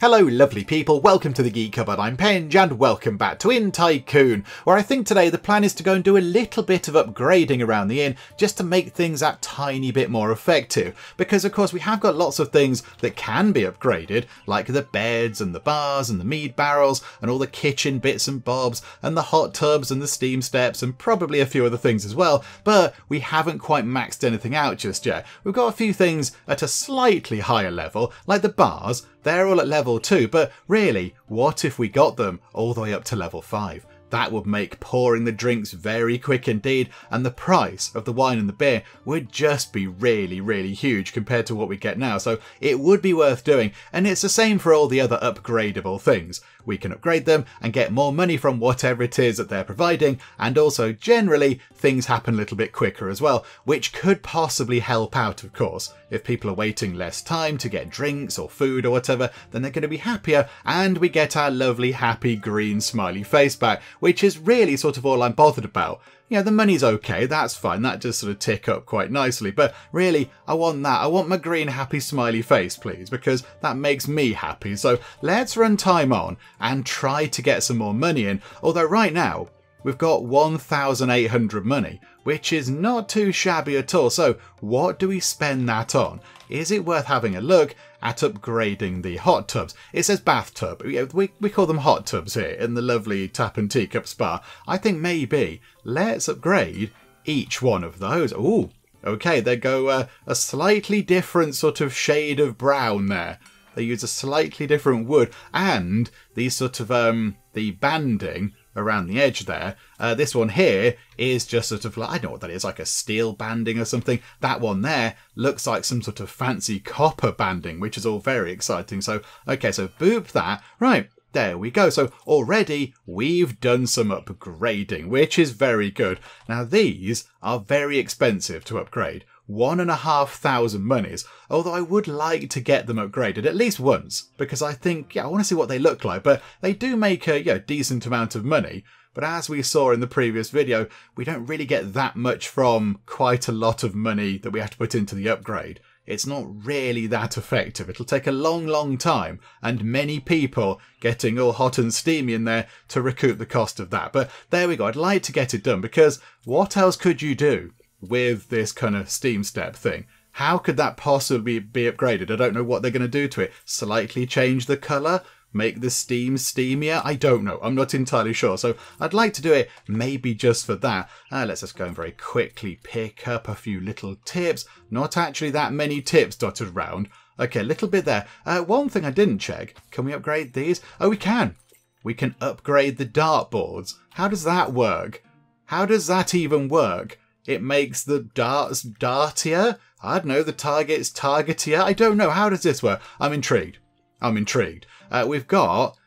Hello lovely people, welcome to the Geek Cupboard. I'm Penge and welcome back to In Tycoon, where I think today the plan is to go and do a little bit of upgrading around the inn just to make things that tiny bit more effective. Because of course we have got lots of things that can be upgraded, like the beds and the bars and the mead barrels and all the kitchen bits and bobs and the hot tubs and the steam steps and probably a few other things as well, but we haven't quite maxed anything out just yet. We've got a few things at a slightly higher level, like the bars. They're all at level 2, but really, what if we got them all the way up to level 5? That would make pouring the drinks very quick indeed, and the price of the wine and the beer would just be really huge compared to what we get now, so it would be worth doing, and it's the same for all the other upgradable things. We can upgrade them and get more money from whatever it is that they're providing, and also generally things happen a little bit quicker as well, which could possibly help out of course. If people are waiting less time to get drinks or food or whatever, then they're going to be happier, and we get our lovely happy green smiley face back, which is really sort of all I'm bothered about. You know, the money's okay, that's fine, that does sort of tick up quite nicely, but really, I want that. I want my green happy smiley face, please, because that makes me happy. So let's run time on and try to get some more money in, although right now, we've got 1,800 money, which is not too shabby at all. So what do we spend that on? Is it worth having a look at upgrading the hot tubs? It says bathtub. We call them hot tubs here in the lovely Tap and Teacup Spa. I think maybe let's upgrade each one of those. Ooh, okay, they go a slightly different sort of shade of brown there. They use a slightly different wood, and these sort of the banding around the edge there. This one here is just sort of like, I don't know what that is, like a steel banding or something. That one there looks like some sort of fancy copper banding, which is all very exciting. So, okay, so boop that. Right, there we go. So already we've done some upgrading, which is very good. Now these are very expensive to upgrade. 1,500 monies, although I would like to get them upgraded at least once, because I think, I want to see what they look like, but they do make a decent amount of money. But as we saw in the previous video, we don't really get that much from quite a lot of money that we have to put into the upgrade. It's not really that effective. It'll take a long time, and many people getting all hot and steamy in there to recoup the cost of that. But there we go, I'd like to get it done, because what else could you do with this kind of steam step thing? How could that possibly be upgraded? I don't know what they're going to do to it. Slightly change the colour? Make the steam steamier? I don't know. I'm not entirely sure. So I'd like to do it maybe just for that. Let's just go and very quickly pick up a few little tips. Not actually that many tips dotted around. Okay, a little bit there. One thing I didn't check. Can we upgrade these? Oh, we can. We can upgrade the dartboards. How does that work? How does that even work? It makes the darts dartier? I don't know, the targets targetier? I don't know. How does this work? I'm intrigued. We've got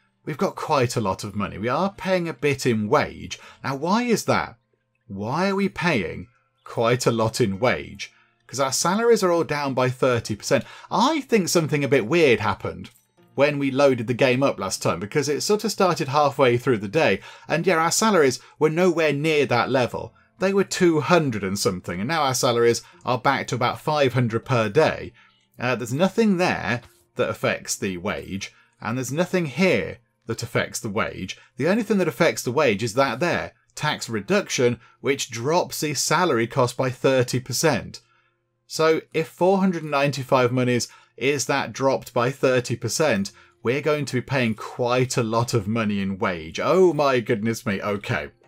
quite a lot of money. We are paying a bit in wage. Now, why is that? Why are we paying quite a lot in wage? Because our salaries are all down by 30%. I think something a bit weird happened when we loaded the game up last time, because it sort of started halfway through the day. And yeah, our salaries were nowhere near that level. They were 200 and something, and now our salaries are back to about 500 per day. There's nothing there that affects the wage, and there's nothing here that affects the wage. The only thing that affects the wage is that there, tax reduction, which drops the salary cost by 30%. So if 495 monies is that dropped by 30%, we're going to be paying quite a lot of money in wage. Oh my goodness me,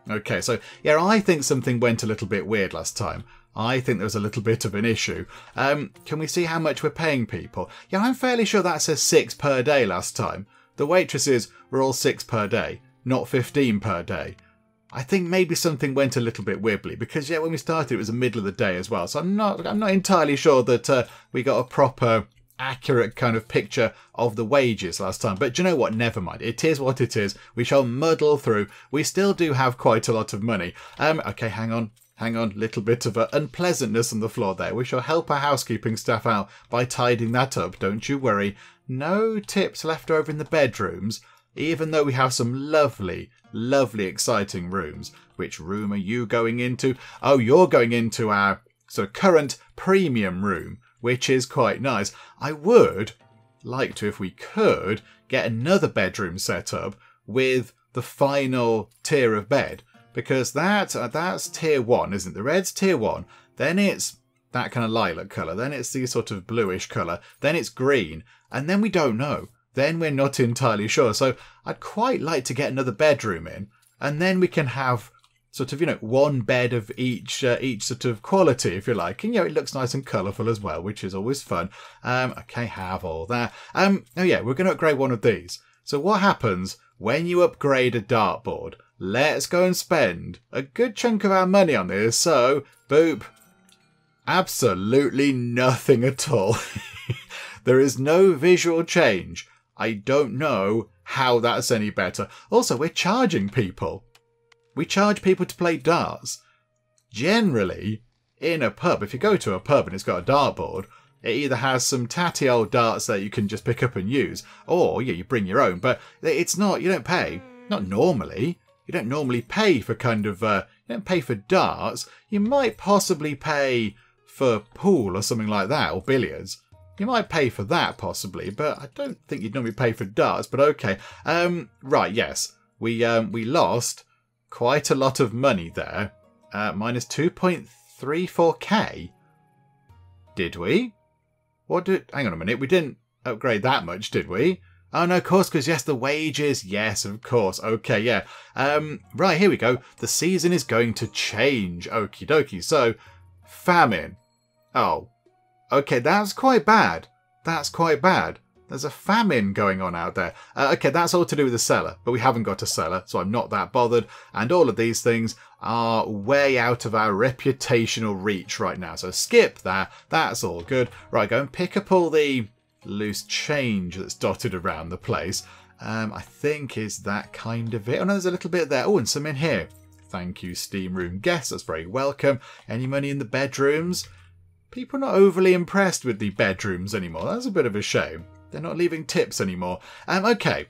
Okay, so yeah, I think something went a little bit weird last time. I think there was a little bit of an issue. Can we see how much we're paying people? Yeah, I'm fairly sure that says 6 per day last time. The waitresses were all 6 per day, not 15 per day. I think maybe something went a little bit wibbly, because yeah, when we started it was the middle of the day as well. So I'm not entirely sure that we got a proper accurate kind of picture of the wages last time. But do you know what? Never mind. It is what it is. We shall muddle through. We still do have quite a lot of money. Okay, hang on. Little bit of unpleasantness on the floor there. We shall help our housekeeping staff out by tidying that up. Don't you worry. No tips left over in the bedrooms, even though we have some lovely, exciting rooms. Which room are you going into? Oh, you're going into our sort of current premium room, which is quite nice. I would like to, if we could, get another bedroom set up with the final tier of bed. Because that's tier 1, isn't it? The red's tier 1. Then it's that kind of lilac colour. Then it's the sort of bluish colour. Then it's green. And then we don't know. Then we're not entirely sure. So I'd quite like to get another bedroom in. And then we can have sort of, one bed of each sort of quality, if you like. And, it looks nice and colourful as well, which is always fun. Okay, have all that. Oh yeah, we're going to upgrade one of these. So what happens when you upgrade a dartboard? Let's go and spend a good chunk of our money on this. So, boop. Absolutely nothing at all. There is no visual change. I don't know how that's any better. Also, we're charging people. We charge people to play darts. Generally, in a pub, if you go to a pub and it's got a dartboard, it either has some tatty old darts that you can just pick up and use, or you bring your own. But it's not, you don't pay. Not normally. You don't normally pay for you don't pay for darts. You might possibly pay for pool or something like that, or billiards. You might pay for that possibly, but I don't think you'd normally pay for darts, but okay. Right, yes. We lost quite a lot of money there. Minus 2.34k. Did we? Hang on a minute, we didn't upgrade that much, did we? Oh no, of course, because yes, the wages. Yes, of course. Okay, yeah. Right, here we go. The season is going to change. Okie dokie. So, famine. Oh. Okay, that's quite bad. That's quite bad. There's a famine going on out there. Okay, that's all to do with the cellar, but we haven't got a cellar, so I'm not that bothered. And all of these things are way out of our reputational reach right now. So skip that. That's all good. Right, go and pick up all the loose change that's dotted around the place. I think is that kind of it. Oh no, there's a little bit there. Oh, and some in here. Thank you, Steam Room guests. That's very welcome. Any money in the bedrooms? People are not overly impressed with the bedrooms anymore. That's a bit of a shame. They're not leaving tips anymore. Okay,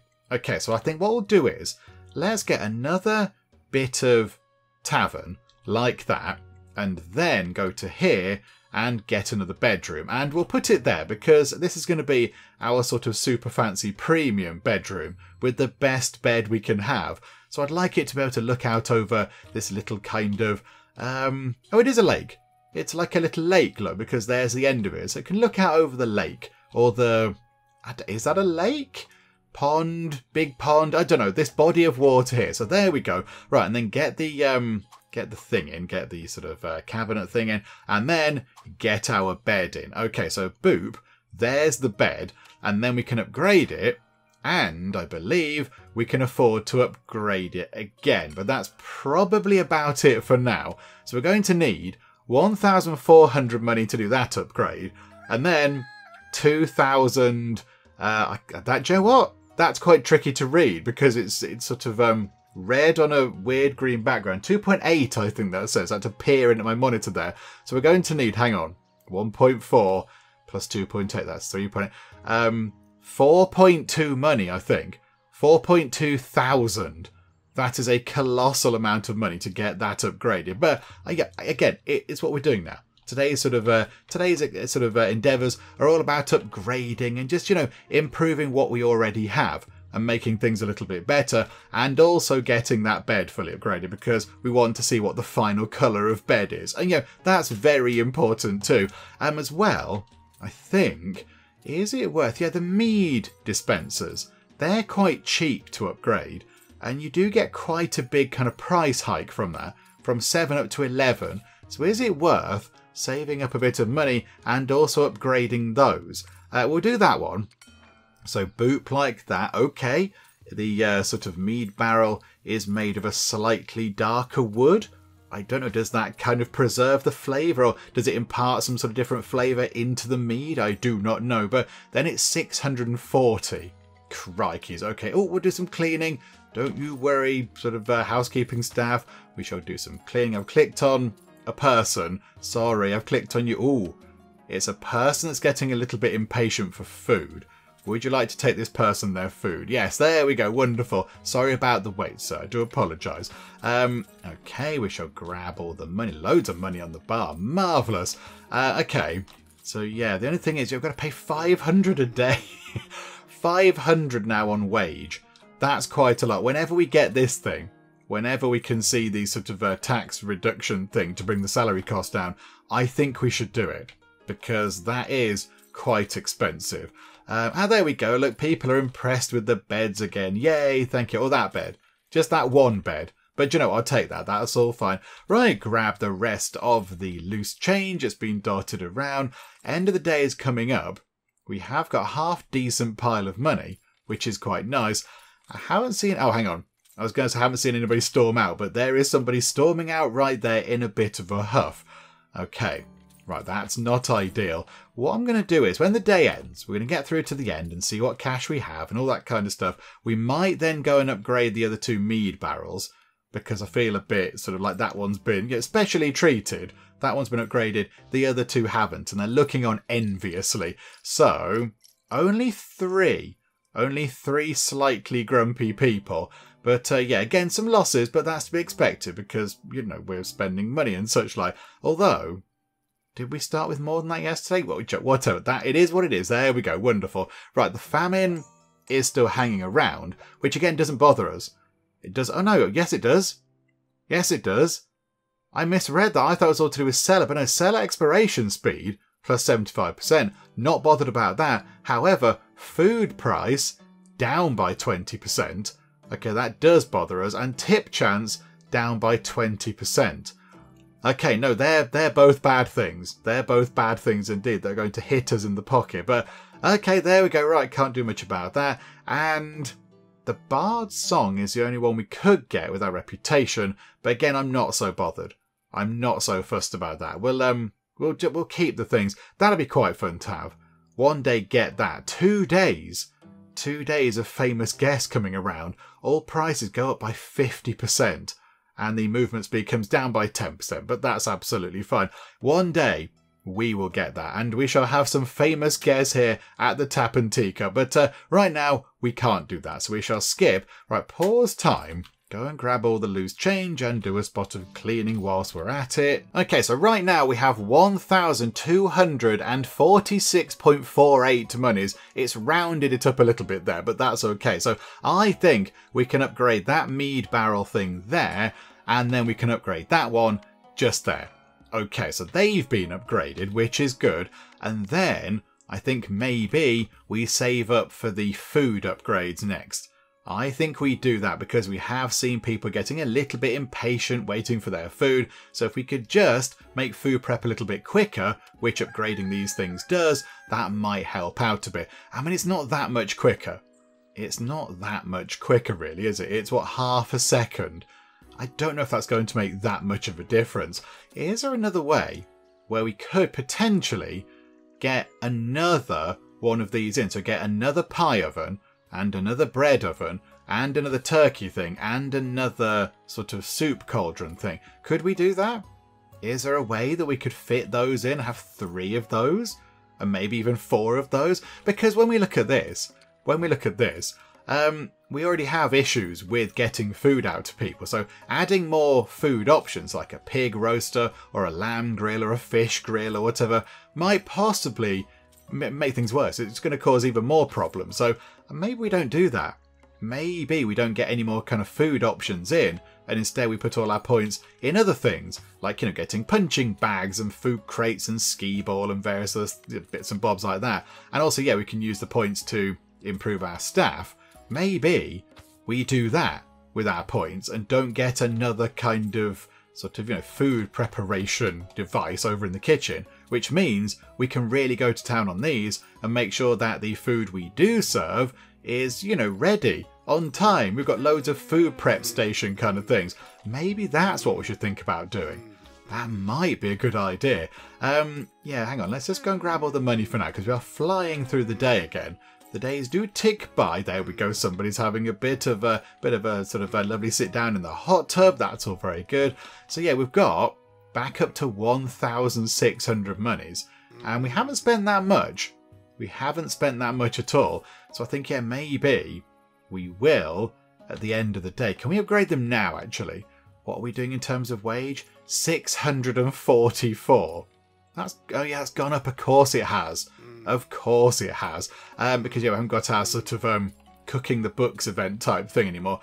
so I think what we'll do is, let's get another bit of tavern like that, and then go to here and get another bedroom. And we'll put it there because this is going to be our sort of super fancy premium bedroom with the best bed we can have. So I'd like it to be able to look out over this little kind of... oh, it is a lake. It's like a little lake, look, because there's the end of it. So it can look out over the lake or the... Is that a lake? Pond? Big pond? I don't know. This body of water here. So there we go. Right, and then get the thing in. Get the sort of cabinet thing in. And then get our bed in. Okay, so boop. There's the bed. And then we can upgrade it. And I believe we can afford to upgrade it again. But that's probably about it for now. So we're going to need 1,400 money to do that upgrade. And then 2,000... do you know what? That's quite tricky to read because it's sort of red on a weird green background. 2.8, I think that says. I had to peer into my monitor there. So we're going to need, hang on, 1.4 plus 2.8, that's 3.8. 4.2 money, I think. 4.2 thousand. That is a colossal amount of money to get that upgraded. But again, it's what we're doing now. Today's endeavours are all about upgrading and just, improving what we already have and making things a little bit better, and also getting that bed fully upgraded because we want to see what the final colour of bed is. And, that's very important too. As well, I think, is it worth... the mead dispensers. They're quite cheap to upgrade, and you do get quite a big kind of price hike from that, from 7 up to 11. So is it worth saving up a bit of money and also upgrading those? We'll do that one. So boop like that. Okay. The sort of mead barrel is made of a slightly darker wood. I don't know, does that kind of preserve the flavour, or does it impart some sort of different flavour into the mead? I do not know. But then it's 640. Crikeys. Okay. Oh, we'll do some cleaning. Don't you worry, sort of housekeeping staff. We shall do some cleaning. I've clicked on a person. Sorry, I've clicked on you. Ooh, it's a person that's getting a little bit impatient for food. Would you like to take this person their food? Yes, there we go. Wonderful. Sorry about the wait, sir. I do apologise. Okay, we shall grab all the money. Loads of money on the bar. Marvellous. Okay, so yeah, the only thing is you've got to pay 500 a day. 500 now on wage. That's quite a lot. Whenever we get this thing, whenever we can see the sort of tax reduction thing to bring the salary cost down, I think we should do it, because that is quite expensive. There we go. Look, people are impressed with the beds again. Yay, thank you. Oh, that bed. Just that one bed. But you know, I'll take that. That's all fine. Right, grab the rest of the loose change. It's been dotted around. End of the day is coming up. We have got a half-decent pile of money, which is quite nice. I haven't seen... Oh, hang on. I was going to say I haven't seen anybody storm out, but there is somebody storming out right there in a bit of a huff. Okay, right, that's not ideal. What I'm going to do is, when the day ends, we're going to get through to the end and see what cash we have and all that kind of stuff. We might then go and upgrade the other 2 mead barrels, because I feel a bit sort of like that one's been specially treated. That one's been upgraded. The other 2 haven't, and they're looking on enviously. So, only 3 slightly grumpy people. But yeah, again, some losses, but that's to be expected because, you know, we're spending money and such like. Although, did we start with more than that yesterday? Well, whatever. That, it is what it is. There we go. Wonderful. Right, the famine is still hanging around, which again doesn't bother us. It does. Oh no, yes it does. Yes it does. I misread that. I thought it was all to do with cellar, but no, cellar expiration speed plus 75%. Not bothered about that. However, food price down by 20%. Okay, that does bother us. And tip chance down by 20%. Okay, no, they're both bad things. They're both bad things indeed. They're going to hit us in the pocket. But okay, there we go. Right, can't do much about that. And the Bard's Song is the only one we could get with our reputation. But again, I'm not so bothered. I'm not so fussed about that. We'll keep the things. That'll be quite fun to have. One day get that. 2 days. 2 days of famous guests coming around. All prices go up by 50%. And the movement speed comes down by 10%. But that's absolutely fine. One day we will get that. And we shall have some famous guests here at the Tap and Teacup. But right now we can't do that. So we shall skip. Right, pause time. Go and grab all the loose change and do a spot of cleaning whilst we're at it. Okay, so right now we have 1,246.48 monies. It's rounded it up a little bit there, but that's okay. So I think we can upgrade that mead barrel thing there, and then we can upgrade that one just there. Okay, so they've been upgraded, which is good. And then I think maybe we save up for the food upgrades next. I think we do that because we have seen people getting a little bit impatient waiting for their food. So if we could just make food prep a little bit quicker, which upgrading these things does, that might help out a bit. I mean, it's not that much quicker. It's not that much quicker really, is it? It's what, half a second? I don't know if that's going to make that much of a difference. Is there another way where we could potentially get another one of these in? So get another pie oven, and another bread oven, and another turkey thing, and another sort of soup cauldron thing. Could we do that? Is there a way that we could fit those in, have 3 of those? And maybe even 4 of those? Because when we look at this, we already have issues with getting food out to people. So adding more food options, like a pig roaster, or a lamb grill, or a fish grill, or whatever, might possibly make things worse. It's going to cause even more problems. So maybe we don't do that. Maybe we don't get any more kind of food options in, and instead we put all our points in other things, like, you know, getting punching bags and food crates and skee ball and various other bits and bobs like that. And also, yeah, we can use the points to improve our staff. Maybe we do that with our points and don't get another kind of sort of, you know, food preparation device over in the kitchen, which means we can really go to town on these and make sure that the food we do serve is, you know, ready on time. We've got loads of food prep station kind of things. Maybe that's what we should think about doing. That might be a good idea. Yeah, hang on. Let's just go and grab all the money for now because we are flying through the day again. The days do tick by. There we go. Somebody's having a bit of a sort of a lovely sit down in the hot tub. That's all very good. So yeah, we've got back up to 1,600 monies, and we haven't spent that much. We haven't spent that much at all. So I think, yeah, maybe we will at the end of the day. Can we upgrade them now, actually? What are we doing in terms of wage? 644. That's, oh yeah, it's gone up. Of course it has. Of course it has. Because we haven't got our sort of cooking the books event type thing anymore.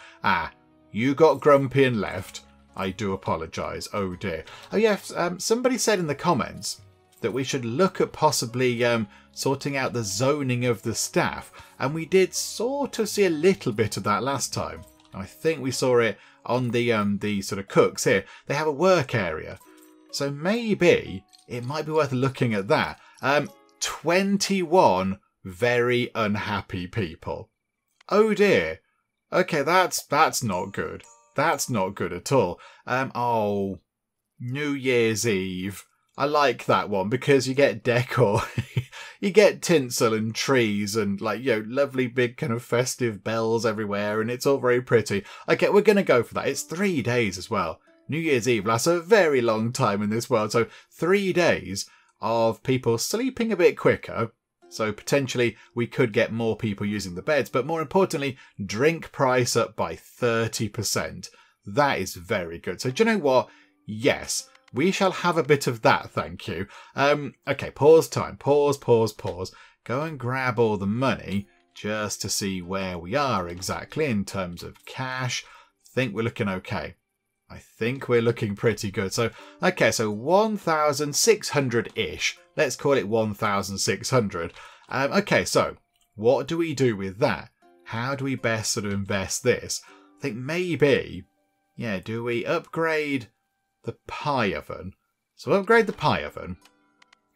You got grumpy and left. I do apologise. Oh dear. Oh yeah, somebody said in the comments that we should look at possibly sorting out the zoning of the staff. And we did sort of see a little bit of that last time. I think we saw it on the sort of cooks here. They have a work area. So maybe it might be worth looking at that. 21 very unhappy people. Oh dear. Okay, that's not good. That's not good at all. Oh, New Year's Eve. I like that one because you get decor. You get tinsel and trees and lovely big kind of festive bells everywhere, and it's all very pretty. Okay, we're going to go for that. It's 3 days as well. New Year's Eve lasts a very long time in this world. So 3 days of people sleeping a bit quicker. So potentially we could get more people using the beds, but more importantly, drink price up by 30%. That is very good. So do you know what? Yes, we shall have a bit of that, thank you. Okay, pause time. Pause. Go and grab all the money just to see where we are exactly in terms of cash. Think we're looking okay. I think we're looking pretty good. So, okay, so 1,600-ish. Let's call it 1,600. Okay, so what do we do with that? How do we best sort of invest this? I think maybe, do we upgrade the pie oven? So upgrade the pie oven,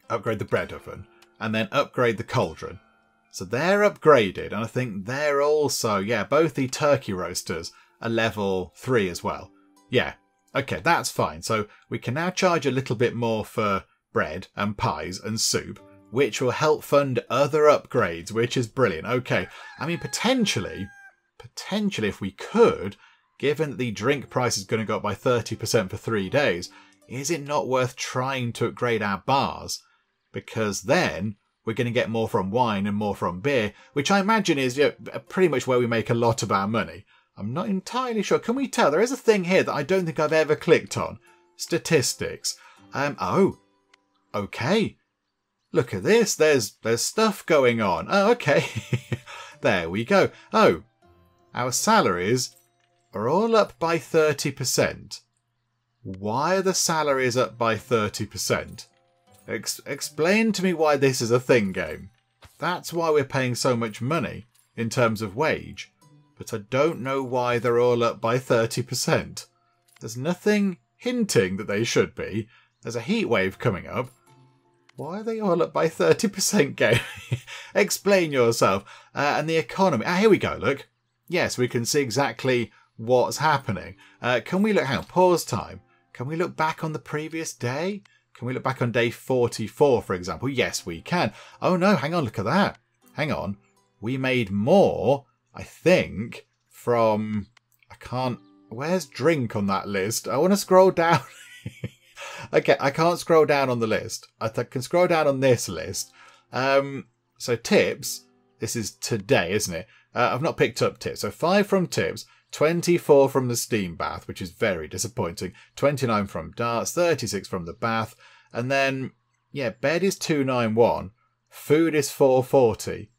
upgrade the bread oven, and then upgrade the cauldron. So they're upgraded, and I think they're also, both the turkey roasters are level 3 as well. Yeah, okay, that's fine. So we can now charge a little bit more for bread and pies and soup, which will help fund other upgrades, which is brilliant. Okay, I mean, potentially if we could, given that the drink price is going to go up by 30% for 3 days, is it not worth trying to upgrade our bars? Because then we're going to get more from wine and more from beer, which I imagine is pretty much where we make a lot of our money. I'm not entirely sure. Can we tell? There is a thing here that I don't think I've ever clicked on. Statistics. Oh, okay. Look at this. There's stuff going on. Oh, okay. There we go. Oh, our salaries are all up by 30%. Why are the salaries up by 30%? Explain to me why this is a thing, game. That's why we're paying so much money in terms of wage. But I don't know why they're all up by 30%. There's nothing hinting that they should be. There's a heat wave coming up. Why are they all up by 30%, game? Explain yourself. And the economy. Here we go, look. Yes, we can see exactly what's happening. Can we look, hang on, pause time. Can we look back on the previous day? Can we look back on day 44, for example? Yes, we can. Oh no, hang on, look at that. Hang on. We made more, I think, from... Where's drink on that list? I want to scroll down. Okay, I can't scroll down on the list. I can scroll down on this list. So tips, this is today, isn't it? I've not picked up tips. So 5 from tips, 24 from the steam bath, which is very disappointing. 29 from darts, 36 from the bath. And then, bed is 291. Food is 440.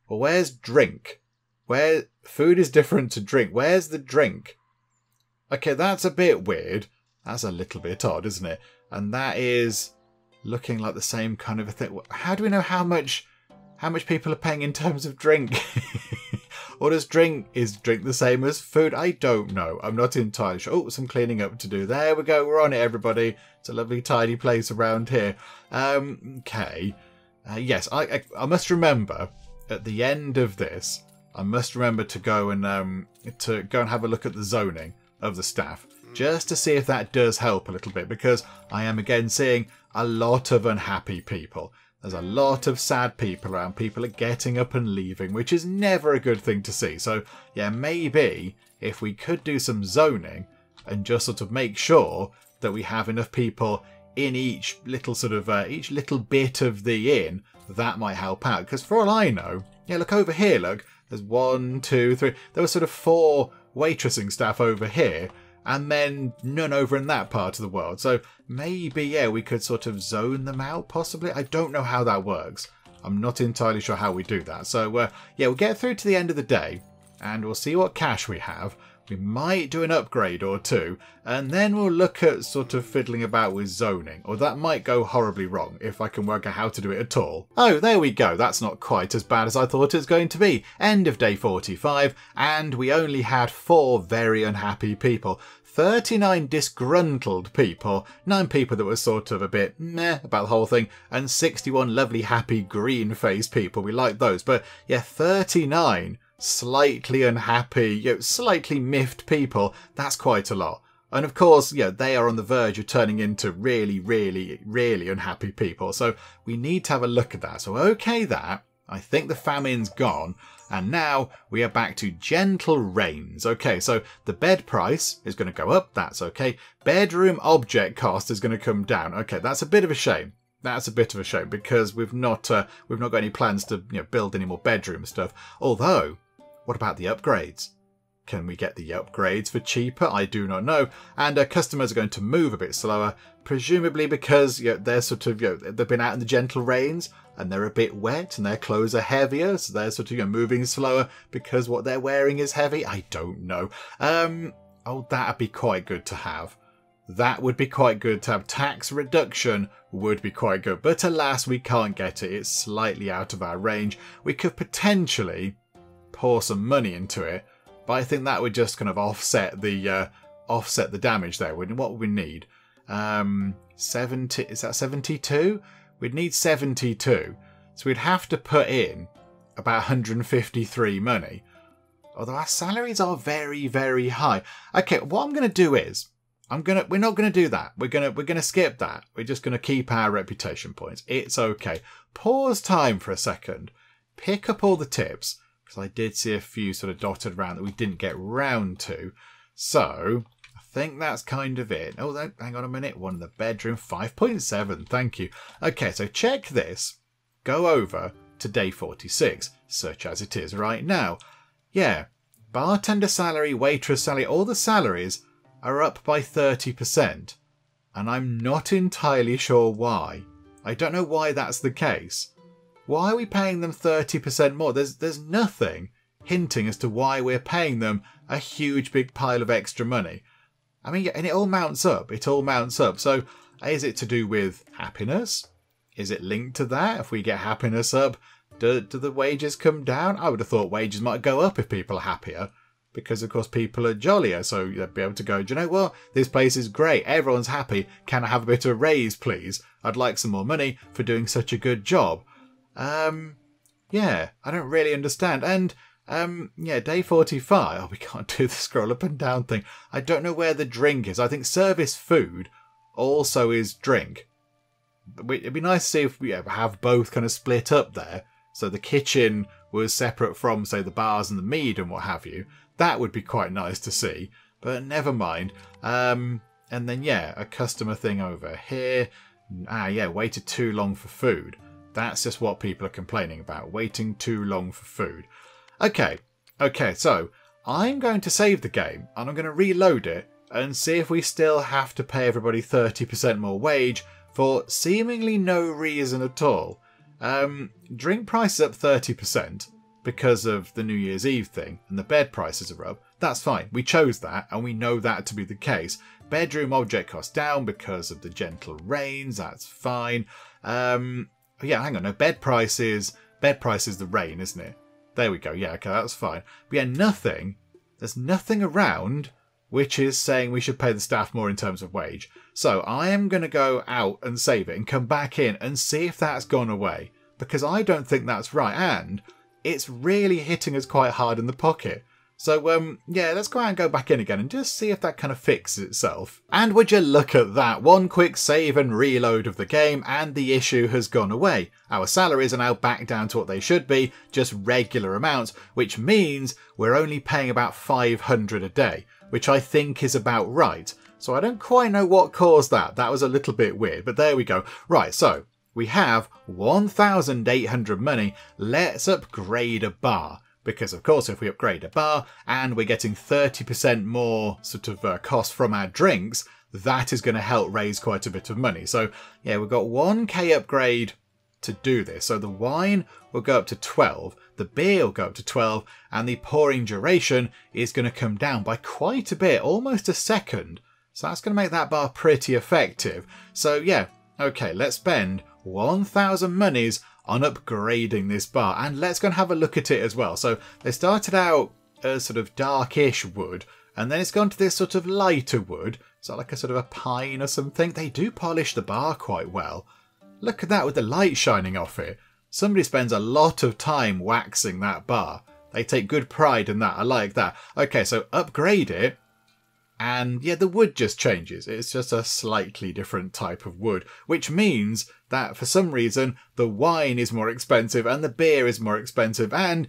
Well, where's drink? Where food is different to drink. Where's the drink? Okay, that's a bit weird. That's a little bit odd, isn't it? And that is looking like the same kind of a thing. How do we know how much people are paying in terms of drink? Or is drink the same as food? I don't know. I'm not entirely sure. Oh, some cleaning up to do. There we go. We're on it, everybody. It's a lovely tidy place around here. Okay. Yes, I must remember at the end of this, I must remember to go and have a look at the zoning of the staff, just to see if that does help a little bit, because I am again seeing a lot of unhappy people. There's a lot of sad people around. People are getting up and leaving, which is never a good thing to see. So maybe if we could do some zoning and just sort of make sure that we have enough people in each little sort of each little bit of the inn, that might help out. Because for all I know, look over here, look, there's 1, 2, 3. There were sort of 4 waitressing staff over here, and then none over in that part of the world. So maybe, we could sort of zone them out, possibly. I don't know how that works. I'm not entirely sure how we do that. So yeah, we'll get through to the end of the day and we'll see what cash we have. We might do an upgrade or two, and then we'll look at sort of fiddling about with zoning, or that might go horribly wrong if I can work out how to do it at all. Oh, there we go. That's not quite as bad as I thought it was going to be. End of day 45, and we only had 4 very unhappy people. 39 disgruntled people, 9 people that were sort of a bit meh about the whole thing, and 61 lovely happy green-faced people. We like those, but yeah, 39 slightly unhappy, slightly miffed people. That's quite a lot. And of course, they are on the verge of turning into really, really, really unhappy people. So we need to have a look at that. So okay, I think the famine's gone. And now we are back to gentle rains. Okay, so the bed price is going to go up. That's okay. Bedroom object cost is going to come down. Okay, that's a bit of a shame. That's a bit of a shame because we've not got any plans to build any more bedroom stuff. Although, what about the upgrades? Can we get the upgrades for cheaper? I do not know. And customers are going to move a bit slower, presumably because they're sort of they've been out in the gentle rains and they're a bit wet and their clothes are heavier, so they're sort of moving slower because what they're wearing is heavy. I don't know. Oh, that'd be quite good to have. That would be quite good to have. Tax reduction would be quite good, but alas, we can't get it. It's slightly out of our range. We could potentially pour some money into it, but I think that would just kind of offset the damage there. What would we need? 70, is that 72? We'd need 72, so we'd have to put in about 153 money. Although our salaries are very, very high. Okay, what I'm going to do is we're not going to do that. We're going to skip that. We're just going to keep our reputation points. It's okay. Pause time for a second. Pick up all the tips. Because I did see a few sort of dotted around that we didn't get round to. So, I think that's kind of it. Oh, hang on a minute. One in the bedroom. 5.7. Thank you. Okay, so check this. Go over to day 46, such as it is right now. Yeah, bartender salary, waitress salary, all the salaries are up by 30%. And I'm not entirely sure why. I don't know why that's the case. Why are we paying them 30% more? There's nothing hinting as to why we're paying them a huge big pile of extra money. I mean, and it all mounts up. It all mounts up. So is it to do with happiness? Is it linked to that? If we get happiness up, do the wages come down? I would have thought wages might go up if people are happier. Because, of course, people are jollier. So you'd be able to go, do you know what? This place is great. Everyone's happy. Can I have a bit of a raise, please? I'd like some more money for doing such a good job. Yeah, I don't really understand. And, yeah, day 45. Oh, we can't do the scroll up and down thing. I don't know where the drink is. I think service food also is drink. It'd be nice to see if we have both kind of split up there. So the kitchen was separate from, say, the bars and the mead and what have you. That would be quite nice to see. But never mind. And then, yeah, a customer thing over here. Ah, yeah, waited too long for food. That's just what people are complaining about. Waiting too long for food. Okay, so I'm going to save the game and I'm going to reload it and see if we still have to pay everybody 30% more wage for seemingly no reason at all. Drink prices up 30% because of the New Year's Eve thing and the bed prices are up. That's fine. We chose that and we know that to be the case. Bedroom object cost down because of the gentle rains. That's fine. Yeah, hang on. No, bed price is the rain, isn't it? There we go. Yeah, okay, that's fine. But yeah, there's nothing around which is saying we should pay the staff more in terms of wage. So I am going to go out and save it and come back in and see if that's gone away. Because I don't think that's right. And it's really hitting us quite hard in the pocket. So, yeah, let's go out and go back in again and just see if that kind of fixes itself. And would you look at that? One quick save and reload of the game and the issue has gone away. Our salaries are now back down to what they should be, just regular amounts, which means we're only paying about 500 a day, which I think is about right. So I don't quite know what caused that. That was a little bit weird, but there we go. Right, so we have 1,800 money. Let's upgrade a bar. Because, of course, if we upgrade a bar and we're getting 30% more sort of cost from our drinks, that is going to help raise quite a bit of money. So, yeah, we've got 1k upgrade to do this. So the wine will go up to 12, the beer will go up to 12, and the pouring duration is going to come down by quite a bit, almost a second. So that's going to make that bar pretty effective. So yeah, okay, let's spend 1,000 monies on upgrading this bar, and let's go and have a look at it as well. So they started out as sort of darkish wood, and then it's gone to this sort of lighter wood. Is that like a sort of a pine or something? They do polish the bar quite well. Look at that with the light shining off it. Somebody spends a lot of time waxing that bar. They take good pride in that. I like that. Okay, so upgrade it. And yeah, the wood just changes. It's just a slightly different type of wood, which means that for some reason the wine is more expensive and the beer is more expensive, and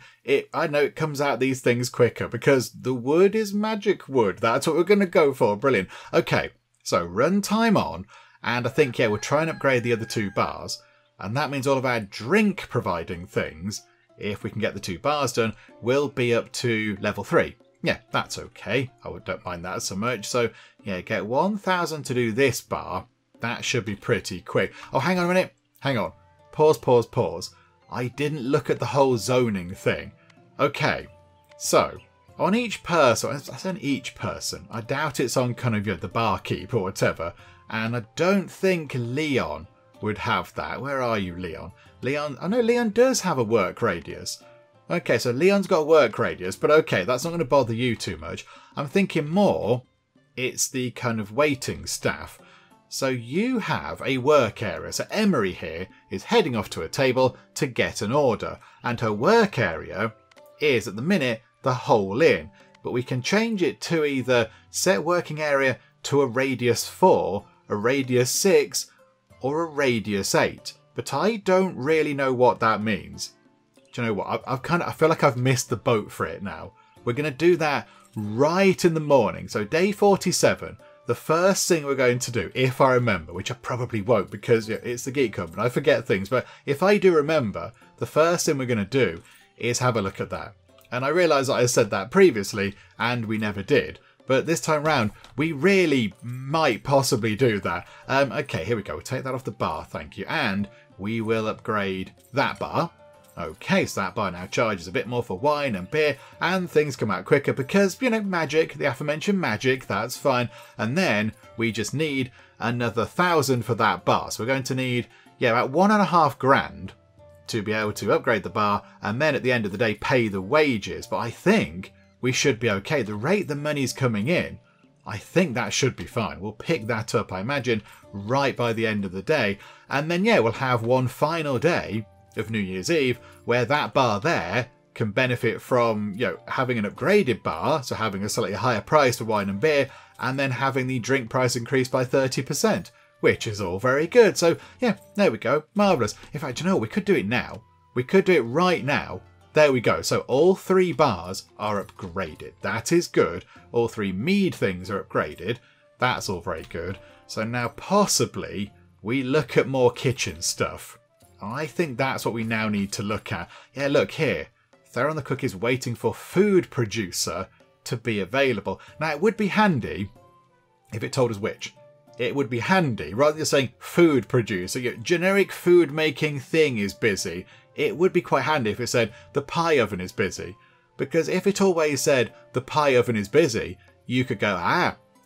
I know it comes out these things quicker because the wood is magic wood. That's what we're going to go for. Brilliant. Okay, so run time on, and I think, yeah, we'll try and upgrade the other 2 bars, and that means all of our drink providing things, if we can get the 2 bars done, will be up to level 3. Yeah, that's okay. I don't mind that so much. So yeah, get 1,000 to do this bar. That should be pretty quick. Oh, hang on a minute. Hang on. Pause, pause, pause. I didn't look at the whole zoning thing. Okay, so on each person, I said each person. I doubt it's on kind of the barkeep or whatever. And I don't think Leon would have that. Where are you, Leon? Leon, I know Leon does have a work radius. Okay, so Leon's got a work radius, but okay, that's not going to bother you too much. I'm thinking more, it's the kind of waiting staff. So you have a work area. So Emery here is heading off to a table to get an order. And her work area is, at the minute, the whole inn. But we can change it to either set working area to a radius 4, a radius 6, or a radius 8. But I don't really know what that means. Do you know what? I feel like I've missed the boat for it now. We're going to do that right in the morning. So day 47, the first thing we're going to do, if I remember, which I probably won't because it's the Geek Club and I forget things, but if I do remember, the first thing we're going to do is have a look at that. And I realise that I said that previously and we never did. But this time round, we really might possibly do that. Okay, here we go. We'll take that off the bar, thank you. And we will upgrade that bar. Okay, so that bar now charges a bit more for wine and beer, and things come out quicker because, magic, the aforementioned magic, that's fine. And then we just need another 1,000 for that bar. So we're going to need, yeah, about 1.5 grand to be able to upgrade the bar, and then at the end of the day pay the wages. But I think we should be okay. The rate the money's coming in, I think that should be fine. We'll pick that up, I imagine, right by the end of the day. And then, yeah, we'll have one final day of New Year's Eve where that bar there can benefit from having an upgraded bar, so having a slightly higher price for wine and beer, and then having the drink price increased by 30%, which is all very good. So yeah, there we go, marvellous. In fact, we could do it now. We could do it right now. There we go. So all 3 bars are upgraded. That is good. All 3 mead things are upgraded. That's all very good. So now possibly we look at more kitchen stuff. I think that's what we now need to look at. Yeah, look here. Theron the cook is waiting for food producer to be available. Now, it would be handy if it told us which. It would be handy, rather than saying food producer, generic food making thing is busy. It would be quite handy if it said the pie oven is busy. Because if it always said the pie oven is busy, you could go,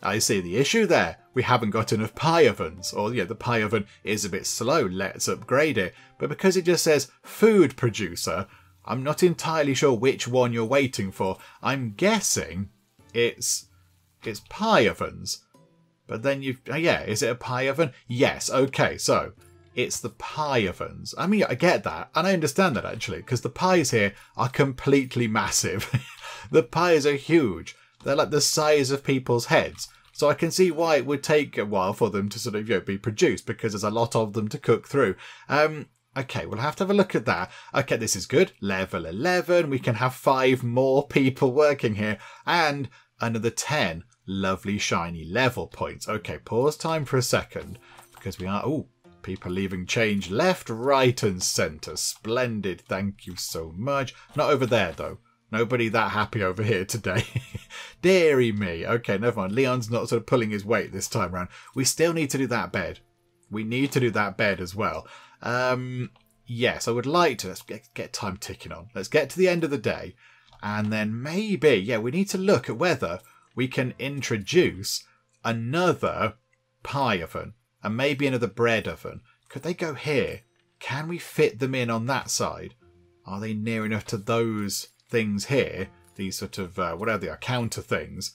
I see the issue there. We haven't got enough pie ovens. Or, the pie oven is a bit slow. Let's upgrade it. But because it just says food producer, I'm not entirely sure which one you're waiting for. I'm guessing it's pie ovens. But then is it a pie oven? Yes. Okay. So it's the pie ovens. I mean, I get that. And I understand that actually, because the pies here are completely massive. The pies are huge. They're like the size of people's heads. So I can see why it would take a while for them to sort of be produced, because there's a lot of them to cook through. Okay, we'll have to have a look at that. Okay, this is good. Level 11. We can have 5 more people working here. And another 10 lovely shiny level points. Okay, pause time for a second. Because we are... Ooh, people leaving change left, right and centre. Splendid. Thank you so much. Not over there, though. Nobody that happy over here today. Deary me. Okay, never mind. Leon's not sort of pulling his weight this time around. We still need to do that bed. We need to do that bed as well. yes, I would like to. Let's get time ticking on. Let's get to the end of the day. And then maybe, yeah, we need to look at whether we can introduce another pie oven and maybe another bread oven. Could they go here? Can we fit them in on that side? Are they near enough to those things here? These sort of, whatever they are, counter things.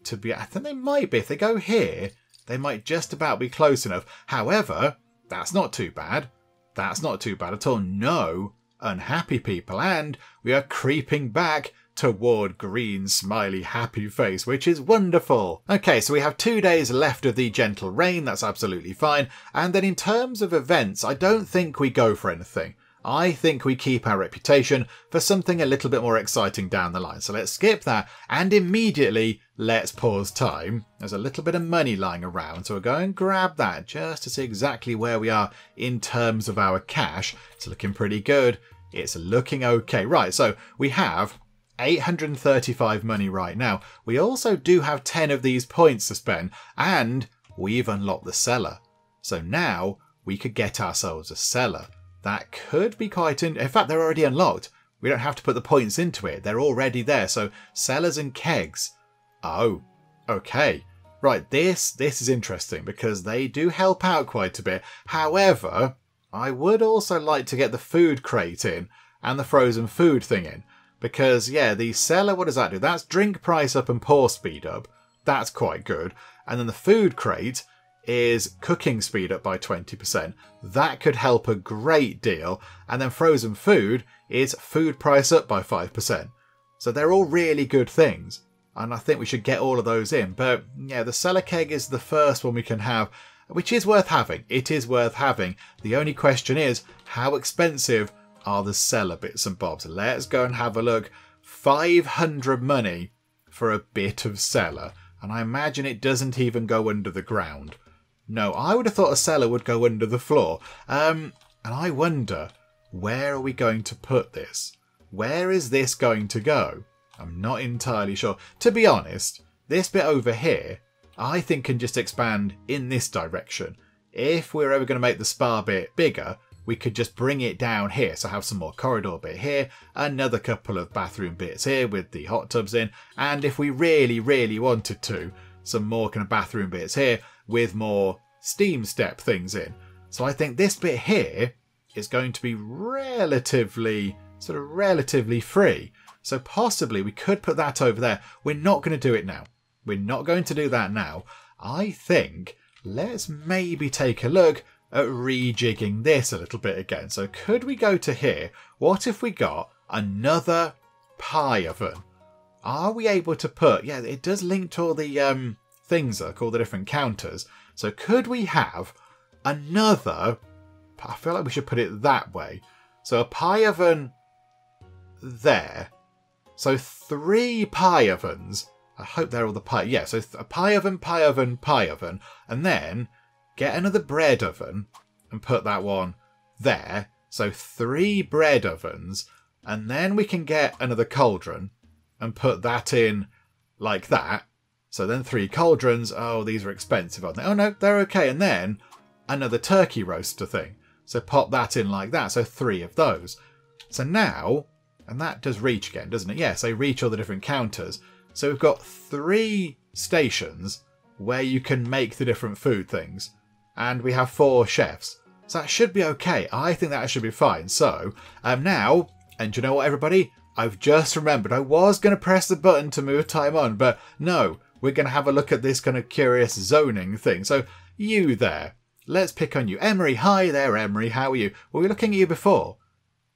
To be, I think they might be. If they go here, they might just about be close enough. However, that's not too bad. That's not too bad at all. No unhappy people. And we are creeping back toward green, smiley, happy face, which is wonderful. Okay, so we have 2 days left of the gentle rain. That's absolutely fine. And then in terms of events, I don't think we go for anything. I think we keep our reputation for something a little bit more exciting down the line. So let's skip that and immediately let's pause time. There's a little bit of money lying around, so we'll go and grab that just to see exactly where we are in terms of our cash. It's looking pretty good. It's looking okay. Right, so we have 835 money right now. We also do have 10 of these points to spend, and we've unlocked the cellar. So now we could get ourselves a cellar. That could be quite... In fact, they're already unlocked. We don't have to put the points into it. They're already there. So cellars and kegs. Oh, okay. Right, this is interesting because they do help out quite a bit. However, I would also like to get the food crate in and the frozen food thing in. Because, yeah, the cellar, what does that do? That's drink price up and pour speed up. That's quite good. And then the food crate is cooking speed up by 20%. That could help a great deal. And then frozen food is food price up by 5%. So they're all really good things. And I think we should get all of those in. But yeah, the cellar keg is the first one we can have, which is worth having. It is worth having. The only question is, how expensive are the cellar bits and bobs? Let's go and have a look. 500 money for a bit of cellar. And I imagine it doesn't even go under the ground. No, I would have thought a cellar would go under the floor. And I wonder, where are we going to put this? Where is this going to go? I'm not entirely sure. To be honest, this bit over here, I think can just expand in this direction. If we're ever going to make the spa bit bigger, we could just bring it down here. So have some more corridor bit here, another couple of bathroom bits here with the hot tubs in. And if we really, really wanted to, some more kind of bathroom bits here with more steam step things in. So I think this bit here is going to be relatively free. So possibly we could put that over there. We're not going to do it now. We're not going to do that now. I think let's maybe take a look at rejigging this a little bit again. So could we go to here? What if we got another pie oven? Are we able to put... Yeah, it does link to all the things that are called the different counters. So could we have another... I feel like we should put it that way. So a pie oven there. So 3 pie ovens. I hope they're all the pie. Yeah, so a pie oven, pie oven, pie oven. And then get another bread oven and put that one there. So 3 bread ovens. And then we can get another cauldron and put that in like that. So then 3 cauldrons. Oh, these are expensive, aren't they? Oh, no, they're okay. And then another turkey roaster thing. So pop that in like that. So 3 of those. So now, and that does reach again, doesn't it? Yes, they reach all the different counters. So we've got 3 stations where you can make the different food things. And we have 4 chefs. So that should be okay. I think that should be fine. So now, and do you know what, everybody? I've just remembered I was going to press the button to move time on, but no, we're going to have a look at this kind of curious zoning thing. So you there, let's pick on you. Emery, hi there, Emery. How are you? Were we looking at you before?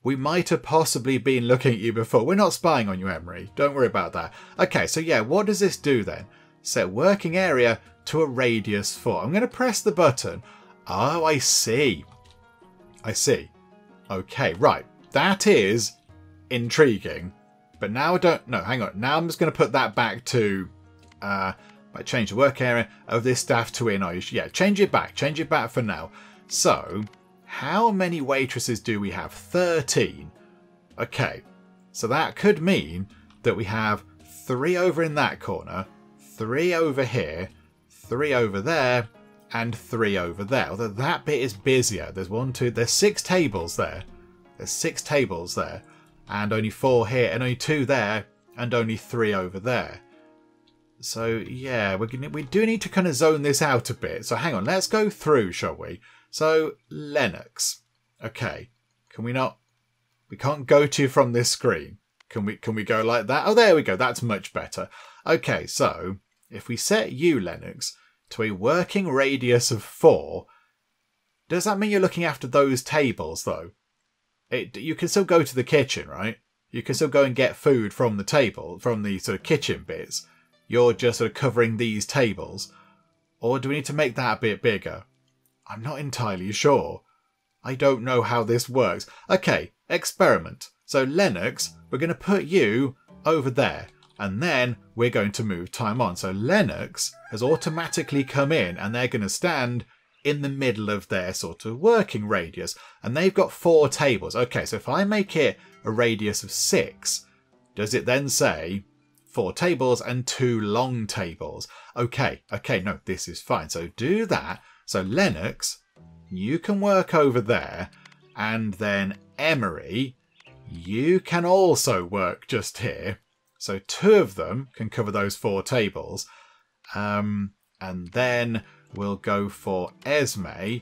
We might have possibly been looking at you before. We're not spying on you, Emery. Don't worry about that. Okay, so yeah, what does this do then? Set working area to a radius 4. I'm going to press the button. Oh, I see. I see. Okay, right. That is intriguing. But now I don't... No, hang on. Now I'm just going to put that back to... might change the work area of this staff to in. Yeah, change it back. Change it back for now. So... how many waitresses do we have? 13. Okay, so that could mean that we have 3 over in that corner, 3 over here, 3 over there, and 3 over there. Although that bit is busier. There's 1, 2, there's 6 tables there. There's 6 tables there, and only 4 here, and only 2 there, and only 3 over there. So yeah, we do need to kind of zone this out a bit. So hang on, let's go through, shall we? So Lennox. Okay, can we not? We can't go to from this screen. Can we go like that? Oh, there we go. That's much better. Okay, so if we set you, Lennox, to a working radius of 4, does that mean you're looking after those tables though? You can still go to the kitchen, right? You can still go and get food from the table, from the sort of kitchen bits. You're just sort of covering these tables. Or do we need to make that a bit bigger? I'm not entirely sure. I don't know how this works. Okay, experiment. So Lennox, we're going to put you over there. And then we're going to move time on. So Lennox has automatically come in and they're going to stand in the middle of their sort of working radius. And they've got 4 tables. Okay, so if I make it a radius of 6, does it then say 4 tables and 2 long tables? Okay, no, this is fine. So do that. So Lennox, you can work over there. And then Emery, you can also work just here. So 2 of them can cover those 4 tables. And then we'll go for Esme.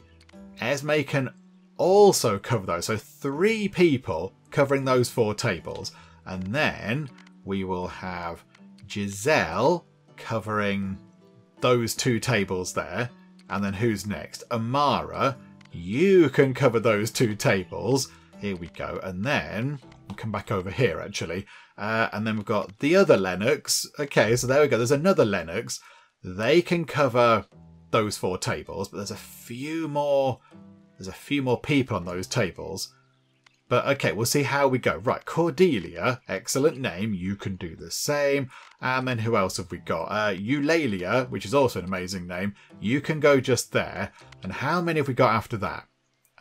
Esme can also cover those. So 3 people covering those 4 tables. And then we will have Giselle covering those 2 tables there. And then who's next? Amara, you can cover those 2 tables. Here we go. And then we'll come back over here actually. And then we've got the other Lennox. Okay, so there we go. There's another Lennox. They can cover those 4 tables, but there's a few more people on those tables. But okay, we'll see how we go. Right, Cordelia, excellent name. You can do the same. And then who else have we got? Eulalia, which is also an amazing name. You can go just there. And how many have we got after that?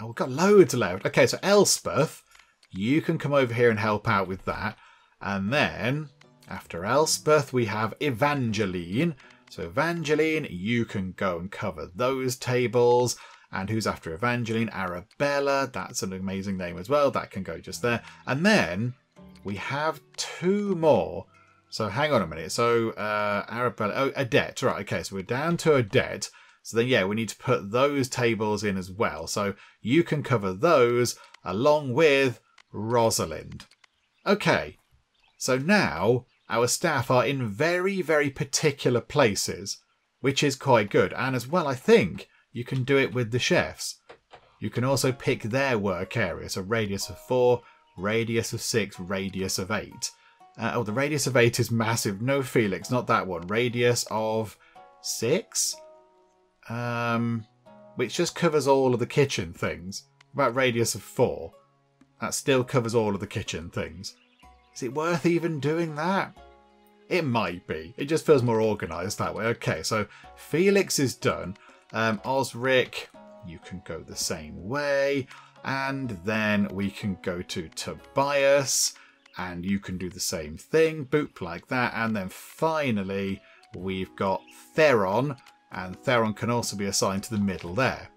Oh, we've got loads left. Okay, so Elspeth, you can come over here and help out with that. And then after Elspeth, we have Evangeline. So Evangeline, you can go and cover those tables. And who's after Evangeline? Arabella. That's an amazing name as well. That can go just there. And then we have 2 more. So hang on a minute. So Arabella. Oh, Adette. Right. Okay. So we're down to Adette. So then, yeah, we need to put those tables in as well. So you can cover those along with Rosalind. Okay. So now our staff are in very, very particular places, which is quite good. And as well, I think you can do it with the chefs. You can also pick their work area. So radius of 4, radius of 6, radius of 8. Oh, the radius of 8 is massive. No, Felix, not that one. Radius of 6? Which just covers all of the kitchen things. What about radius of 4? That still covers all of the kitchen things. Is it worth even doing that? It might be. It just feels more organised that way. Okay, so Felix is done. Osric, you can go the same way. And then we can go to Tobias. And you can do the same thing. Boop, like that. And then finally, we've got Theron. And Theron can also be assigned to the middle there.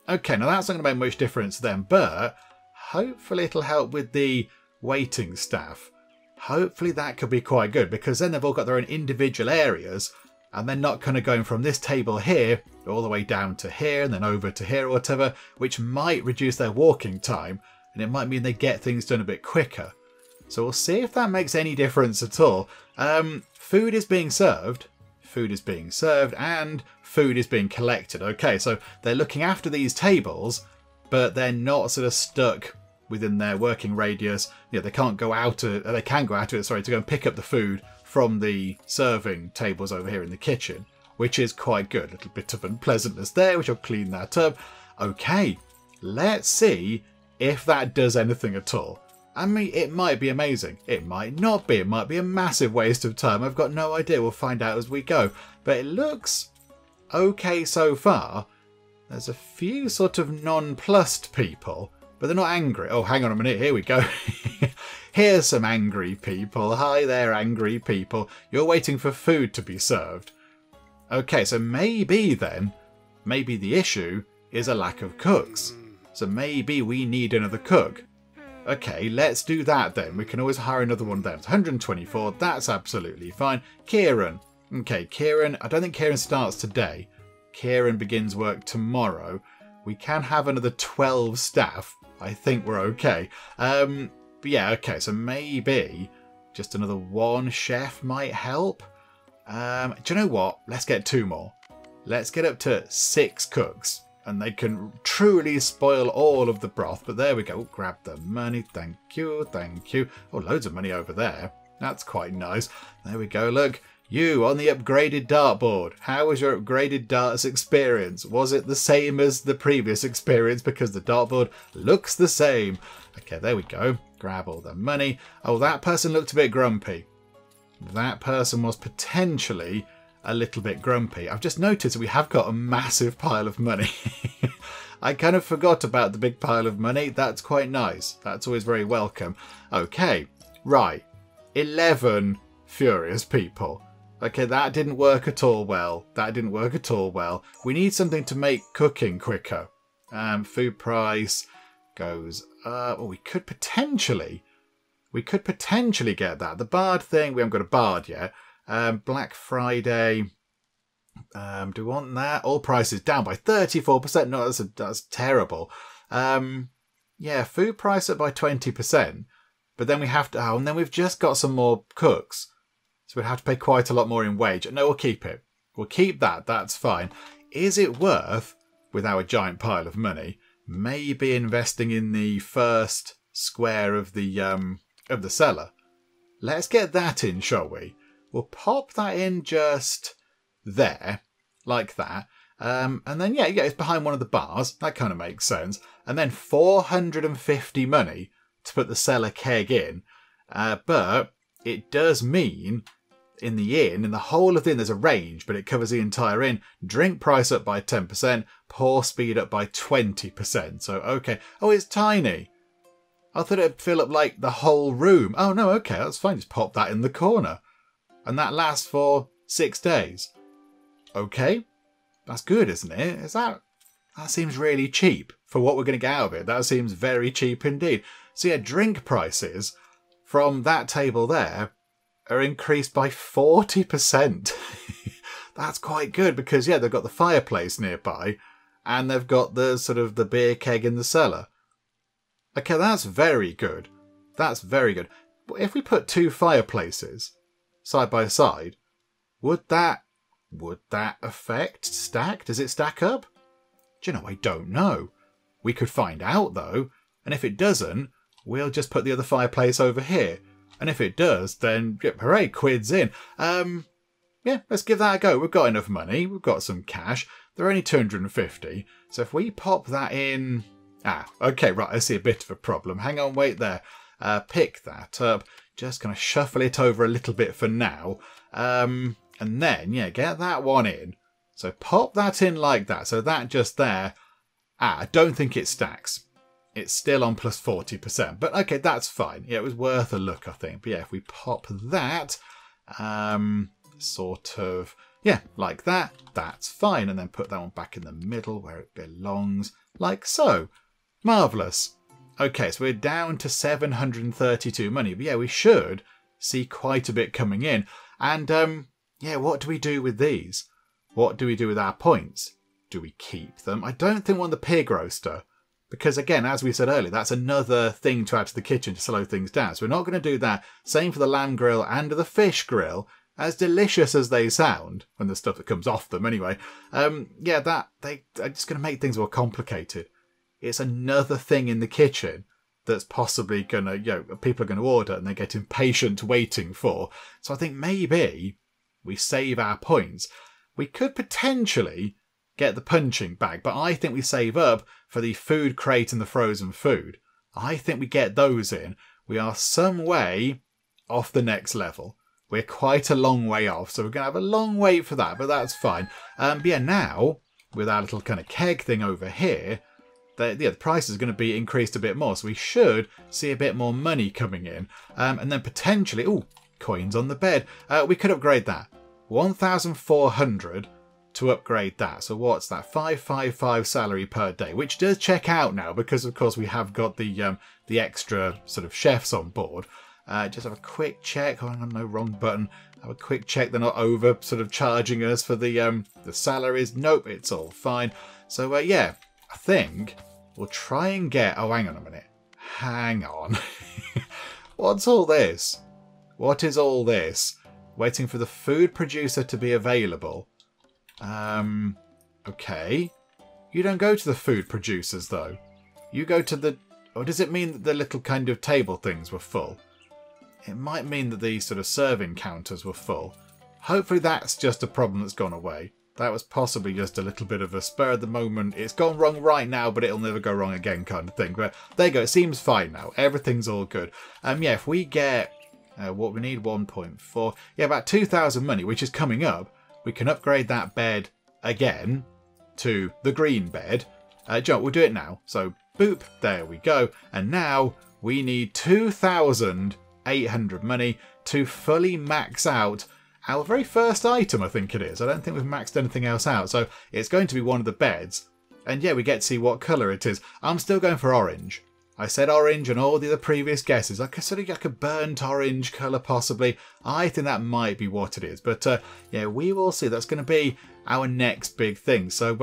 Okay, now that's not going to make much difference then. But hopefully it'll help with the waiting staff. Hopefully that could be quite good, because then they've all got their own individual areas and they're not kind of going from this table here all the way down to here and then over to here or whatever, which might reduce their walking time and it might mean they get things done a bit quicker. So we'll see if that makes any difference at all. Food is being served. Food is being served and food is being collected. Okay, so they're looking after these tables, but they're not sort of stuck within their working radius. Yeah, they can't go out to, they can go out to it, sorry, to go and pick up the food from the serving tables over here in the kitchen, which is quite good. A little bit of unpleasantness there, which I'll clean that up. Okay, let's see if that does anything at all. I mean, it might be amazing. It might not be. It might be a massive waste of time. I've got no idea. We'll find out as we go. But it looks okay so far. There's a few sort of nonplussed people, but they're not angry. Oh, hang on a minute. Here we go. Here's some angry people. Hi there, angry people. You're waiting for food to be served. Okay, so maybe then, maybe the issue is a lack of cooks. So maybe we need another cook. Okay, let's do that then. We can always hire another one then. 124, that's absolutely fine. Kieran. Okay, Kieran, I don't think Kieran starts today. Kieran begins work tomorrow. We can have another 12 staff. I think we're okay. But yeah, okay, so maybe just another one chef might help. Do you know what? Let's get 2 more. Let's get up to 6 cooks. And they can truly spoil all of the broth. But there we go. Grab the money. Thank you. Thank you. Oh, loads of money over there. That's quite nice. There we go. Look. You on the upgraded dartboard. How was your upgraded darts experience? Was it the same as the previous experience? Because the dartboard looks the same. Okay, there we go. Grab all the money. Oh, that person looked a bit grumpy. That person was potentially a little bit grumpy. I've just noticed we have got a massive pile of money. I kind of forgot about the big pile of money. That's quite nice. That's always very welcome. Okay, right. 11 furious people. Okay, that didn't work at all well. That didn't work at all well. We need something to make cooking quicker. Food price goes up. Oh, we could potentially get that. The bard thing, we haven't got a bard yet. Black Friday. Do we want that? All prices down by 34%. No, that's terrible. Yeah, food price up by 20%. But then we have to, and then we've just got some more cooks. So we'd have to pay quite a lot more in wage. No, we'll keep it. We'll keep that. That's fine. Is it worth, with our giant pile of money, maybe investing in the first square of the cellar? Let's get that in, shall we? We'll pop that in just there, like that. And then, yeah, it's behind one of the bars. That kind of makes sense. And then 450 money to put the cellar keg in. But it does mean in the whole of the inn, there's a range, but it covers the entire inn. Drink price up by 10%, pour speed up by 20%. So, okay. Oh, it's tiny. I thought it'd fill up like the whole room. Oh, no, okay, that's fine. Just pop that in the corner. And that lasts for 6 days. Okay. That's good, isn't it? That seems really cheap for what we're going to get out of it. That seems very cheap indeed. So yeah, drink prices from that table there are increased by 40%. That's quite good because, yeah, they've got the fireplace nearby and they've got the sort of the beer keg in the cellar. Okay, that's very good. That's very good. But if we put 2 fireplaces side by side, would that affect stack? Does it stack up? Do you know, I don't know. We could find out though. And if it doesn't, we'll just put the other fireplace over here. And if it does, then hooray, quid's in. Yeah, let's give that a go. We've got enough money. We've got some cash. They're only 250. So if we pop that in... okay, right, I see a bit of a problem. Hang on, wait there. Pick that up. Just going to shuffle it over a little bit for now. And then, yeah, get that one in. So pop that in like that. So that just there. I don't think it stacks. It's still on plus 40%. But okay, that's fine. Yeah, it was worth a look, I think. But yeah, if we pop that, sort of, yeah, like that, that's fine. And then put that one back in the middle where it belongs, like so. Marvellous. Okay, so we're down to 732 money. But yeah, we should see quite a bit coming in. And yeah, what do we do with these? What do we do with our points? Do we keep them? I don't think we want the pig roaster. Because again, as we said earlier, that's another thing to add to the kitchen to slow things down. So we're not going to do that. Same for the lamb grill and the fish grill. As delicious as they sound, and the stuff that comes off them anyway, yeah, they're just going to make things more complicated. It's another thing in the kitchen that's possibly going to, people are going to order and they get impatient waiting for. So I think maybe we save our points. We could potentially get the punching bag, but I think we save up for the food crate and the frozen food. I think we get those in. We are some way off the next level. We're quite a long way off, so we're going to have a long wait for that, but that's fine. But yeah, now, with our little kind of keg thing over here, the price is going to be increased a bit more, so we should see a bit more money coming in. And then potentially, coins on the bed. We could upgrade that. 1,400 to upgrade that. So what's that? 555 salary per day, which does check out now because of course we have got the extra sort of chefs on board. Just have a quick check. Oh, no, wrong button. Have a quick check they're not over sort of charging us for the salaries. Nope, it's all fine. So yeah, I think we'll try and get... Oh, hang on a minute. Hang on. What's all this? What is all this? Waiting for the food producer to be available. Okay. You don't go to the food producers, though. You go to the... Or does it mean that the little kind of table things were full? It might mean that the sort of serving counters were full. Hopefully that's just a problem that's gone away. That was possibly just a little bit of a spur of the moment. It's gone wrong right now, but it'll never go wrong again kind of thing. But there you go. It seems fine now. Everything's all good. Yeah, if we get... what we need, 1.4. Yeah, about 2,000 money, which is coming up. We can upgrade that bed again to the green bed. John, we'll do it now. So, boop, there we go. And now we need 2,800 money to fully max out our very first item, I think it is. I don't think we've maxed anything else out. So, it's going to be one of the beds. And yeah, we get to see what colour it is. I'm still going for orange. I said orange and all the other previous guesses. Like a burnt orange colour possibly. I think that might be what it is. But yeah, we will see. That's going to be our next big thing. So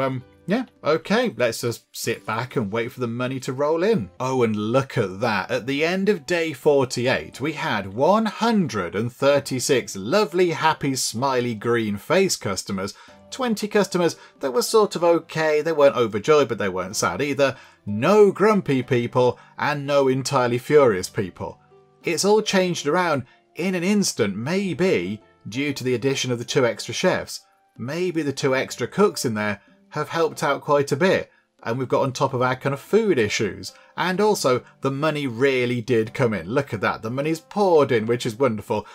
yeah, okay. Let's just sit back and wait for the money to roll in. Oh, and look at that. At the end of day 48, we had 136 lovely, happy, smiley, green face customers. 20 customers that were sort of okay. They weren't overjoyed, but they weren't sad either. No grumpy people and no entirely furious people. It's all changed around in an instant, maybe due to the addition of the 2 extra chefs. Maybe the 2 extra cooks in there have helped out quite a bit. And we've got on top of our kind of food issues. And also, the money really did come in. Look at that. The money's poured in, which is wonderful.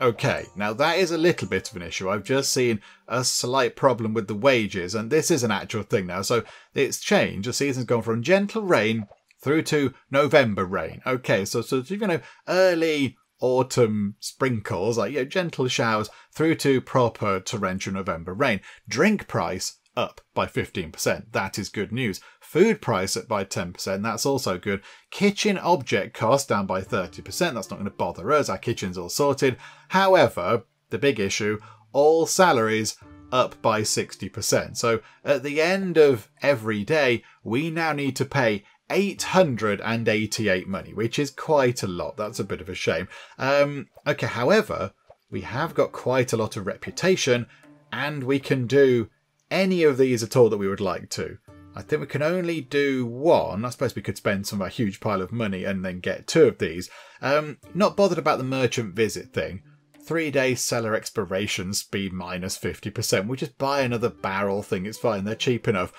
Okay, now that is a little bit of an issue. I've just seen a slight problem with the wages, and this is an actual thing now. So it's changed. The season's gone from gentle rain through to November rain. Okay, so early autumn sprinkles, like gentle showers, through to proper torrential November rain. Drink price up by 15%. That is good news. Food price up by 10%. That's also good. Kitchen object cost down by 30%. That's not going to bother us. Our kitchen's all sorted. However, the big issue, all salaries up by 60%. So at the end of every day, we now need to pay 888 money, which is quite a lot. That's a bit of a shame. Okay, however, we have got quite a lot of reputation and we can do any of these at all that we would like to. I think we can only do one. I suppose we could spend some of our huge pile of money and then get 2 of these. Not bothered about the merchant visit thing. 3-day cellar exploration speed minus 50%. We'll just buy another barrel thing. It's fine. They're cheap enough.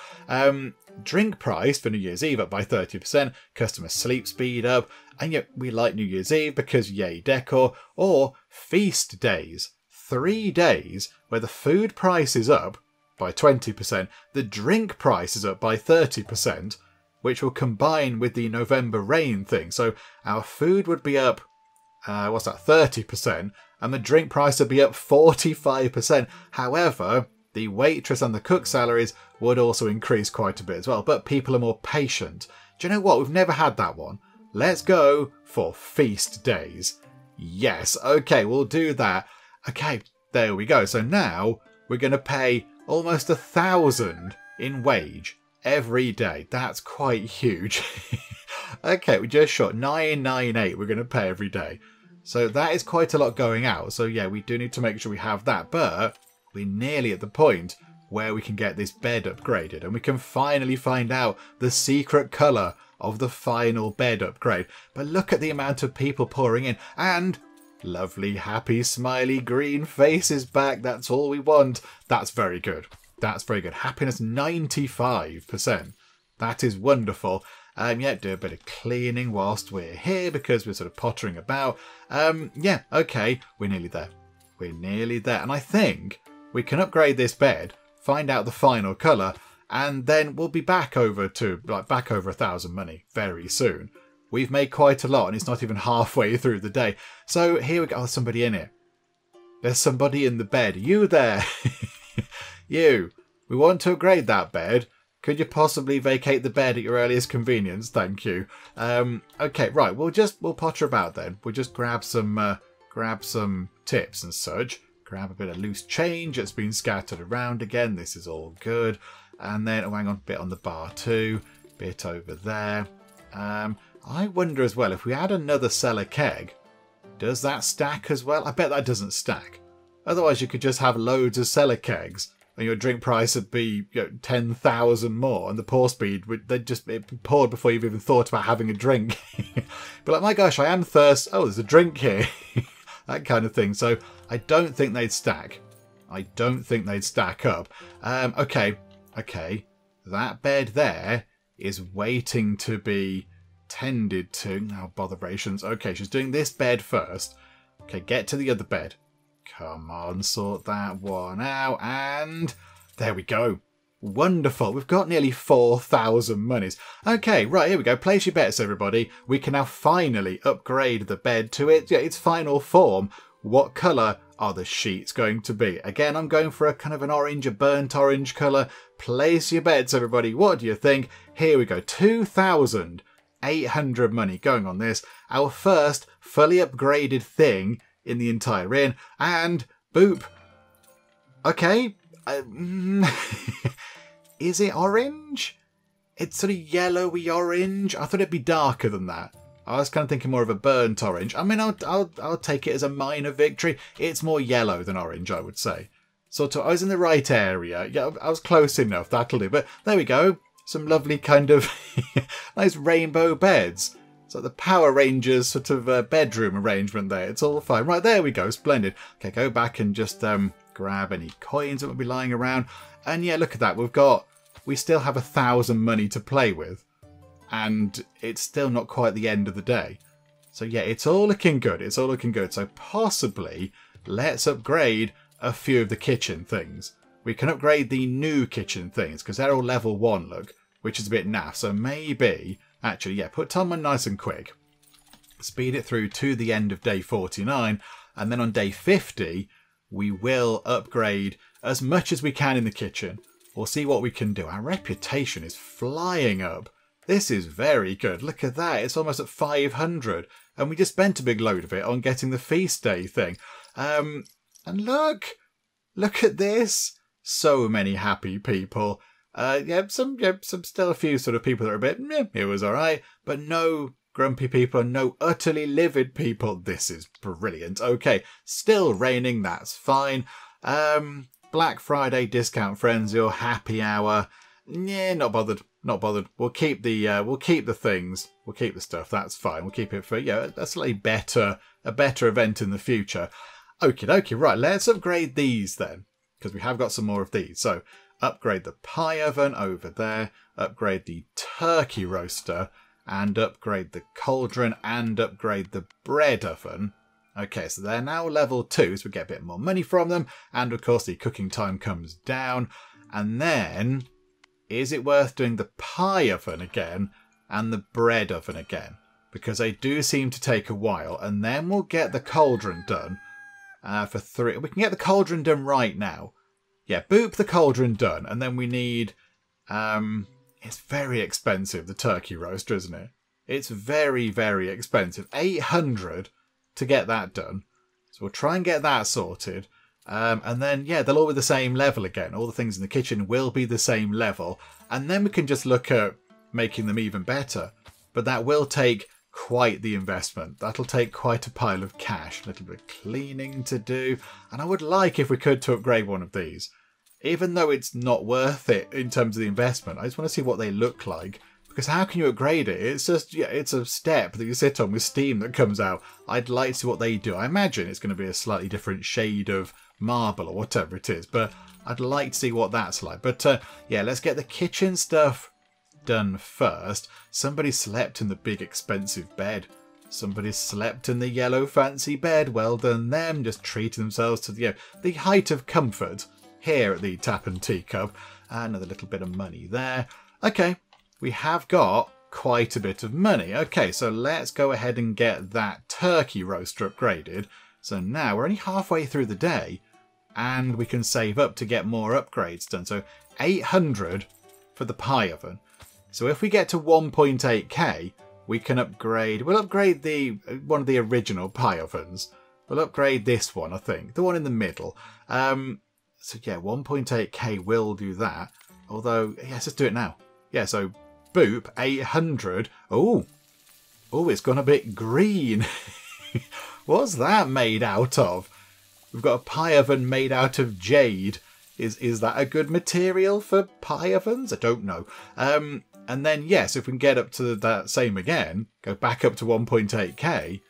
Drink price for New Year's Eve up by 30%. Customer sleep speed up. And yet we like New Year's Eve because yay decor. Or feast days. 3 days where the food price is up by 20%, the drink price is up by 30%, which will combine with the November rain thing. So our food would be up, 30%, and the drink price would be up 45%. However, the waitress and the cook salaries would also increase quite a bit as well, but people are more patient. Do you know what? We've never had that one. Let's go for feast days. Yes, okay, we'll do that. Okay, there we go. So now we're going to pay almost 1,000 in wage every day. That's quite huge. Okay, we just shot 998 we're going to pay every day. So that is quite a lot going out. So yeah, we do need to make sure we have that. But we're nearly at the point where we can get this bed upgraded. And we can finally find out the secret colour of the final bed upgrade. But look at the amount of people pouring in. And lovely, happy, smiley, green faces back. That's all we want. That's very good. That's very good. Happiness 95%. That is wonderful. Yeah, do a bit of cleaning whilst we're here because we're sort of pottering about. Yeah, okay. We're nearly there. We're nearly there. And I think we can upgrade this bed, find out the final colour, and then we'll be back over to, back over 1,000 money very soon. We've made quite a lot and it's not even halfway through the day. So here we go. Oh, there's somebody in it. There's somebody in the bed. You there? You, we want to upgrade that bed. Could you possibly vacate the bed at your earliest convenience? Thank you. Okay, right. We'll potter about then. We'll just grab some tips and such. Grab a bit of loose change that's been scattered around again. This is all good. And then, oh, hang on, a bit on the bar too. Bit over there. I wonder as well, if we add another cellar keg, does that stack as well? I bet that doesn't stack. Otherwise, you could just have loads of cellar kegs and your drink price would be 10,000 more, and the pour speed would it poured before you've even thought about having a drink. But like, my gosh, I am thirsty. Oh, there's a drink here. That kind of thing. So I don't think they'd stack. I don't think they'd stack up. Okay. That bed there is waiting to be tended to. Now, botherations. Okay, she's doing this bed first. Okay, get to the other bed. Come on, sort that one out. And there we go. Wonderful. We've got nearly 4,000 monies. Okay, right, here we go. Place your bets, everybody. We can now finally upgrade the bed to its final form. What colour are the sheets going to be? Again, I'm going for a kind of an orange, a burnt orange colour. Place your bets, everybody. What do you think? Here we go. 2,800 money going on this. Our first fully upgraded thing in the entire inn. And boop. Okay. Is it orange? It's sort of yellowy orange. I thought it'd be darker than that. I was kind of thinking more of a burnt orange. I mean, I'll take it as a minor victory. It's more yellow than orange, I would say. Sort of, I was in the right area. Yeah, I was close enough. That'll do. But there we go. Some lovely kind of nice rainbow beds. So the Power Rangers sort of bedroom arrangement there. It's all fine. Right, there we go. Splendid. Okay, go back and just grab any coins that will be lying around. And yeah, look at that. We still have 1,000 money to play with. And it's still not quite the end of the day. So yeah, it's all looking good. It's all looking good. So possibly let's upgrade a few of the kitchen things. We can upgrade the new kitchen things because they're all level 1, look, which is a bit naff. So maybe, actually, yeah, put time on nice and quick. Speed it through to the end of day 49. And then on day 50, we will upgrade as much as we can in the kitchen. We'll see what we can do. Our reputation is flying up. This is very good. Look at that. It's almost at 500. And we just spent a big load of it on getting the feast day thing. And look at this. So many happy people. Some still a few sort of people that are a bit, it was all right. But no grumpy people and no utterly livid people. This is brilliant. Okay, still raining. That's fine. Black Friday discount frenzy or happy hour. Yeah, not bothered. Not bothered. We'll keep the things. We'll keep the stuff. That's fine. We'll keep it for a slightly better event in the future. Okie dokie. Right, let's upgrade these then, because we have got some more of these. So upgrade the pie oven over there. Upgrade the turkey roaster, and upgrade the cauldron, and upgrade the bread oven. Okay, so they're now level 2, so we get a bit more money from them, and of course the cooking time comes down. And then, is it worth doing the pie oven again and the bread oven again? Because they do seem to take a while. And then we'll get the cauldron done for 3. We can get the cauldron done right now. Yeah, boop the cauldron done. And then we need... it's very expensive, the turkey roaster, isn't it? It's very, very expensive. 800 to get that done. So we'll try and get that sorted. And then, yeah, they'll all be the same level again. All the things in the kitchen will be the same level. And then we can just look at making them even better. But that will take quite the investment. That'll take quite a pile of cash. A little bit of cleaning to do. And I would like, if we could, to upgrade one of these. Even though it's not worth it in terms of the investment, I just want to see what they look like. Because how can you upgrade it? It's just, yeah, it's a step that you sit on with steam that comes out. I'd like to see what they do. I imagine it's going to be a slightly different shade of marble or whatever it is. But I'd like to see what that's like. But yeah, let's get the kitchen stuff done first. Somebody slept in the big expensive bed. Somebody slept in the yellow fancy bed. Well done them. Just treating themselves to the height of comfort here at the Tap and Teacup. Another little bit of money there. Okay. We have got quite a bit of money. Okay, so let's go ahead and get that turkey roaster upgraded. So now we're only halfway through the day. and we can save up to get more upgrades done. So 800 for the pie oven. So if we get to 1.8k, we can upgrade. We'll upgrade one of the original pie ovens. We'll upgrade this one, I think. The one in the middle. So yeah, 1.8k will do that. Although, yes, let's do it now. Yeah, so boop, 800. Oh, it's gone a bit green. What's that made out of? We've got a pie oven made out of jade. Is that a good material for pie ovens? I don't know. And then, yes, if we can get up to that same again, go back up to 1.8k.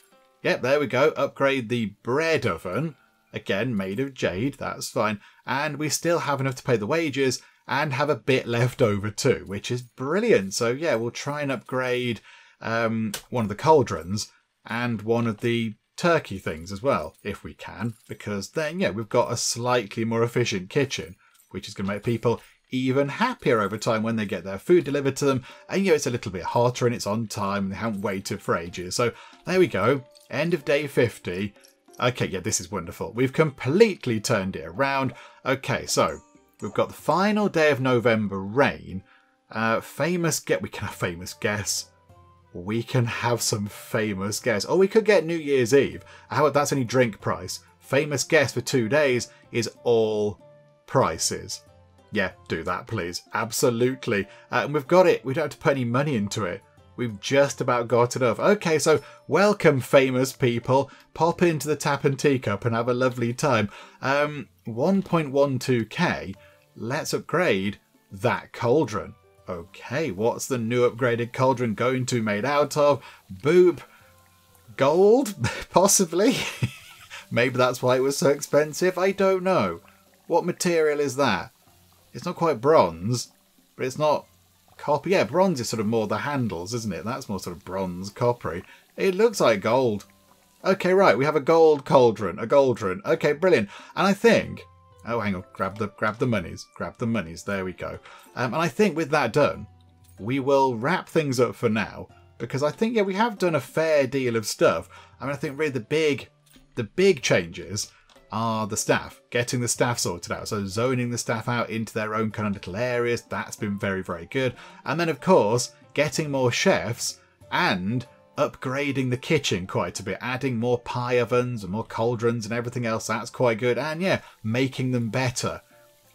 Yep, there we go. Upgrade the bread oven. Again, made of jade. That's fine. And we still have enough to pay the wages and have a bit left over too, which is brilliant. So, yeah, we'll try and upgrade one of the cauldrons and one of the turkey things as well, if we can. Because then, yeah, we've got a slightly more efficient kitchen, which is going to make people even happier over time when they get their food delivered to them. And, you know, it's a little bit hotter and it's on time and they haven't waited for ages. So there we go. End of day 50. Okay, yeah, this is wonderful. We've completely turned it around. Okay, so we've got the final day of November rain. We can have famous guests. We can have some famous guests. Oh, we could get New Year's Eve. How about that's only drink price? Famous guest for 2 days is all prices. Yeah, do that, please. Absolutely. And we've got it. We don't have to put any money into it. We've just about got enough. Okay, so welcome, famous people. Pop into the Tap and Teacup and have a lovely time. 1.12k. Let's upgrade that cauldron. Okay, what's the new upgraded cauldron going to be made out of? Boop. Gold? Possibly. Maybe that's why it was so expensive. I don't know. What material is that? It's not quite bronze, but it's not copper. Yeah, bronze is sort of more the handles, isn't it? That's more sort of bronze, coppery. It looks like gold. Okay, right, we have a gold cauldron, a cauldron. Okay, brilliant. And I think, oh, hang on, grab the monies, there we go. And I think with that done, we will wrap things up for now, because I think, yeah, we have done a fair deal of stuff. I mean, I think really the big changes are the staff, getting the staff sorted out. So zoning the staff out into their own kind of little areas, that's been very, very good. And then, of course, getting more chefs and upgrading the kitchen quite a bit, adding more pie ovens and more cauldrons and everything else, that's quite good. And yeah, making them better.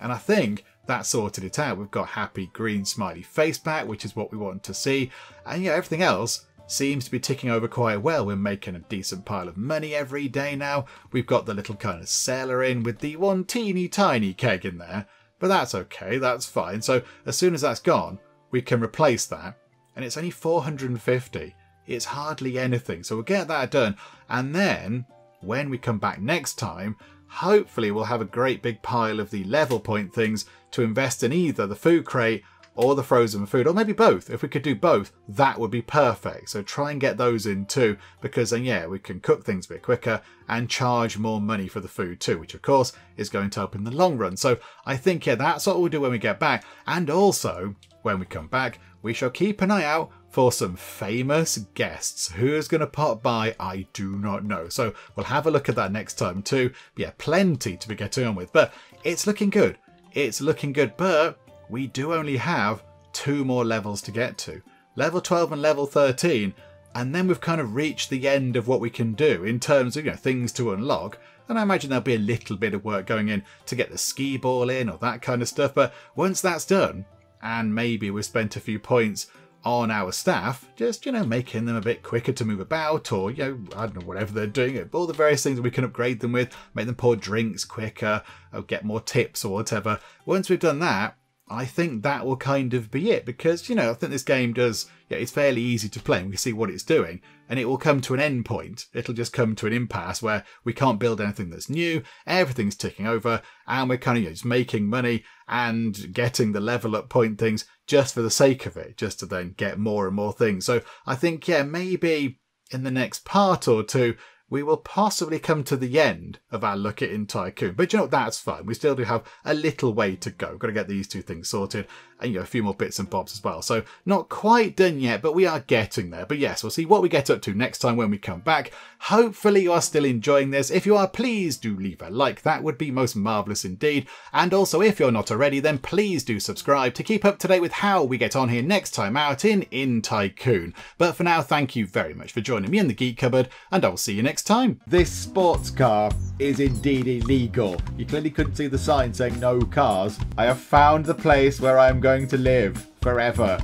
And I think that sorted it out. We've got happy green smiley face back, which is what we want to see. And yeah, everything else seems to be ticking over quite well. We're making a decent pile of money every day now. We've got the little kind of cellar in with the one teeny tiny keg in there. But that's okay, that's fine. So as soon as that's gone, we can replace that. And it's only 450. It's hardly anything. So we'll get that done. And then when we come back next time, hopefully we'll have a great big pile of the level point things to invest in either the food crate or the frozen food, or maybe both. If we could do both, that would be perfect. So try and get those in too, because then, yeah, we can cook things a bit quicker and charge more money for the food too, which of course is going to help in the long run. So I think, yeah, that's what we'll do when we get back. And also, when we come back, we shall keep an eye out for some famous guests. Who's going to pop by, I do not know. So we'll have a look at that next time too. But yeah, plenty to be getting on with. But it's looking good. It's looking good, but we do only have 2 more levels to get to. Level 12 and level 13. And then we've kind of reached the end of what we can do in terms of, you know, things to unlock. And I imagine there'll be a little bit of work going in to get the ski ball in or that kind of stuff. But once that's done, and maybe we've spent a few points on our staff, just, you know, making them a bit quicker to move about, or, you know, I don't know, whatever they're doing, all the various things that we can upgrade them with, make them pour drinks quicker, or get more tips or whatever. Once we've done that, I think that will kind of be it, because, you know, I think this game does, yeah, it's fairly easy to play and we see what it's doing, and it will come to an end point. It'll just come to an impasse where we can't build anything that's new, everything's ticking over, and we're kind of, you know, just making money and getting the level up point things just for the sake of it, just to then get more and more things. So I think, yeah, maybe in the next part or two, we will possibly come to the end of our look at in Tycoon. But you know, that's fine. We still do have a little way to go. Got to get these two things sorted and, you know, a few more bits and bobs as well. So not quite done yet, but we are getting there. But yes, we'll see what we get up to next time when we come back. Hopefully you are still enjoying this. If you are, please do leave a like. That would be most marvellous indeed. And also, if you're not already, then please do subscribe to keep up to date with how we get on here next time out in Tycoon. But for now, thank you very much for joining me in the Geek Cupboard, and I'll see you next time. This sports car is indeed illegal. You clearly couldn't see the sign saying no cars. I have found the place where I'm going to live forever.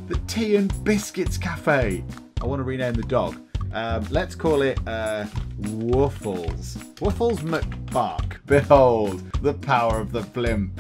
The Tea and Biscuits Cafe. I want to rename the dog. Let's call it Woofles. Woofles McBark. Behold the power of the blimp.